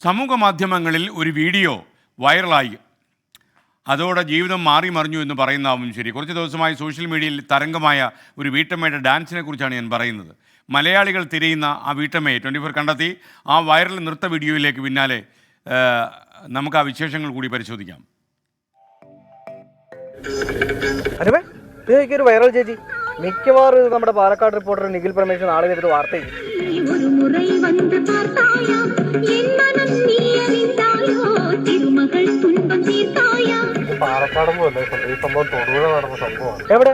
സമൂഹ മാധ്യമങ്ങളിൽ ഒരു വീഡിയോ വൈറലായി. അതോടെ ജീവിതം മാറി മറിഞ്ഞു എന്ന് പറയുന്നതാവും ശരി. കുറച്ച് ദിവസമായി സോഷ്യൽ മീഡിയയിൽ തരംഗമായ ഒരു വീട്ടമ്മയുടെ ഡാൻസിനെ കുറിച്ചാണ് ഞാൻ പറയുന്നത്. മലയാളികൾ തിരയുന്ന ആ വീട്ടമ്മയെ 24 കണ്ടെത്തി. ആ വൈറൽ നൃത്ത വീഡിയോയിലേക്ക് പിന്നാലെ നമുക്ക് ആ വിശേഷങ്ങൾ കൂടി പരിശോധിക്കാം. ഒരു വൈറൽ ചേച്ചി മിക്കവാറും ഇത് നമ്മുടെ പാലക്കാട് റിപ്പോർട്ടർ നിഖിൽ പരമേശ്വരൻ നാളെ എടുത്ത് വാർത്ത ചെയ്യും. പാലക്കാട് ഈ സംഭവം തൊടുപുഴ നടന്ന സംഭവമാണ്. എവിടെ?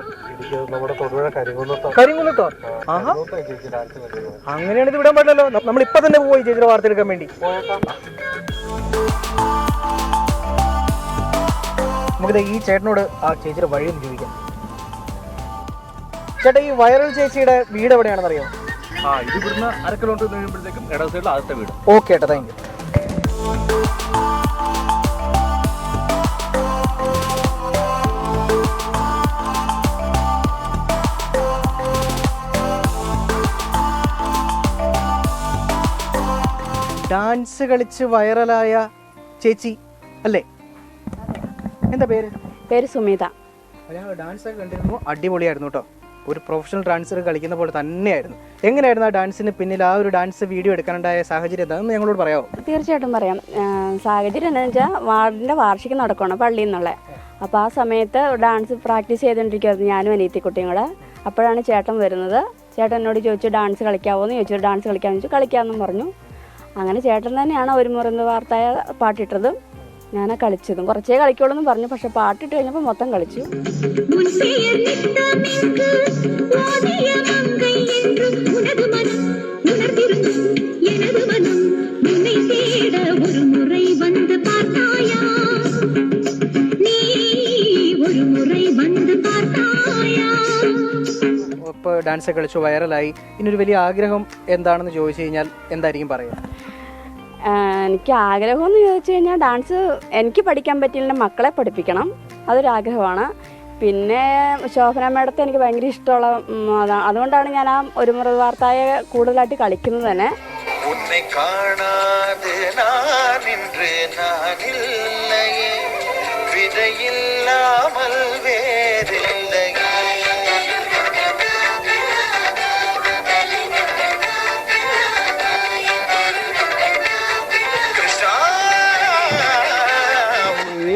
നമ്മുടെ തൊടുപുഴ കരിങ്കുന്നത്തോ. അങ്ങനെയാണ് ഇത് വിടാൻ പറ്റില്ലല്ലോ. നമ്മൾ ഇപ്പൊ തന്നെ പോയി ചേച്ചിയുടെ വാർത്ത എടുക്കാൻ വേണ്ടി. നമുക്കിത് ഈ ചേട്ടനോട് ആ ചേച്ചിയുടെ വഴി ഒന്ന് ചോദിക്കാം. ചേട്ടാ, ഈ വൈറൽ ചേച്ചിയുടെ വീട് എവിടെയാണെന്ന് അറിയാമോ? ഇത് ഇവിടുന്ന് 1/2 കിലോമീറ്റർ കഴിയുമ്പോഴത്തേക്കും ഇടത് സൈഡിൽ ആദ്യത്തെ വീട്. ഓക്കെ ചേട്ടാ, താങ്ക് യു. ഡാൻസ് കളിച്ച് വൈറലായ ചേച്ചി അല്ലേ? എന്താ പേര്? പേര് സുമിത. ഡാൻസ് ഒക്കെ കണ്ടിരുന്നു, അടിപൊളിയായിരുന്നു കേട്ടോ. ഒരു പ്രൊഫഷണൽ ഡാൻസർ കളിക്കുന്ന പോലെ തന്നെയായിരുന്നു. എങ്ങനെയായിരുന്നു ആ ഡാൻസിന് പിന്നിൽ ആ ഒരു ഡാൻസ് വീഡിയോ എടുക്കാനുണ്ടായ സാഹചര്യം എന്താണെന്ന് ഞങ്ങളോട് പറയാമോ? തീർച്ചയായിട്ടും പറയാം. സാഹചര്യം എന്താണെന്ന് വെച്ചാൽ വാർഡിൻ്റെ വാർഷികം നടക്കുകയാണ് പള്ളിയിൽ നിന്നുള്ള. അപ്പോൾ ആ സമയത്ത് ഡാൻസ് പ്രാക്ടീസ് ചെയ്തുകൊണ്ടിരിക്കുകയായിരുന്നു ഞാനും അനിയത്തിക്കുട്ടിയും കൂടെ. അപ്പോഴാണ് ചേട്ടൻ വരുന്നത്. ചേട്ടൻ എന്നോട് ചോദിച്ചു ഡാൻസ് കളിക്കാമോ എന്ന് ചോദിച്ചു. ഡാൻസ് കളിക്കാമെന്ന് ചോദിച്ചു. കളിക്കാമെന്നും പറഞ്ഞു. അങ്ങനെ ചേട്ടൻ തന്നെയാണ് ഒരു മുറിന്ന് വാർത്തായ പാട്ടിട്ടത്. ഞാൻ കളിച്ചതും കുറച്ചേ കളിക്കുള്ളൂ എന്ന് പറഞ്ഞു. പക്ഷെ പാട്ടിട്ട് കഴിഞ്ഞപ്പോൾ മൊത്തം കളിച്ചു. ഇപ്പോൾ ഡാൻസ് കളിച്ചു, വൈറലായി. ഇനിയൊരു വലിയ ആഗ്രഹം എന്താണെന്ന് ചോദിച്ചു കഴിഞ്ഞാൽ എന്തായിരിക്കും പറയുക? എനിക്ക് ആഗ്രഹം എന്ന് ചോദിച്ചു കഴിഞ്ഞാൽ ഡാൻസ് എനിക്ക് പഠിക്കാൻ പറ്റിയില്ല, മക്കളെ പഠിപ്പിക്കണം. അതൊരാഗ്രഹമാണ്. പിന്നെ ശോഭന മേഡത്തെ എനിക്ക് ഭയങ്കര ഇഷ്ടമുള്ള അതുകൊണ്ടാണ് ഞാൻ ആ ഒരു മുറ വാർത്തായ കൂടുതലായിട്ട് കളിക്കുന്നത് തന്നെ.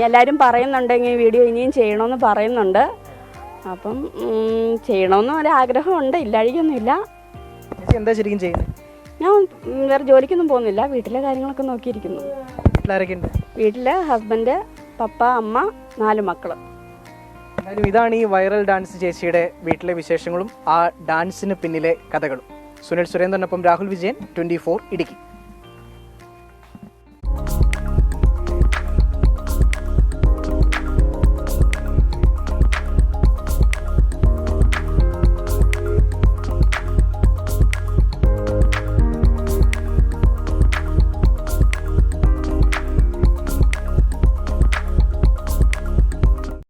എല്ലാവരും പറയുന്നുണ്ട് ഈ വീഡിയോ ഇനിയും ചെയ്യണമെന്ന് പറയുന്നുണ്ട്. അപ്പം ചെയ്യണമെന്ന് ഒരാഗ്രഹമുണ്ട്, ഇല്ലാഴികൊന്നുമില്ല. എന്താ ശരിക്കും ചെയ്യുന്നത്? ഞാൻ വേറെ ജോലിക്കൊന്നും പോകുന്നില്ല, വീട്ടിലെ കാര്യങ്ങളൊക്കെ നോക്കിയിരിക്കുന്നു. വീട്ടിലെ ഹസ്ബൻഡ്, പപ്പ, അമ്മ, 4 മക്കൾ. ഇതാണ് ഈ വൈറൽ ഡാൻസ് ചേച്ചിയുടെ വീട്ടിലെ വിശേഷങ്ങളും ആ ഡാൻസിന് പിന്നിലെ കഥകളും. സുനിൽ സുരേന്ദ്രനൊപ്പം രാഹുൽ വിജയൻ, 24 ഇടുക്കി.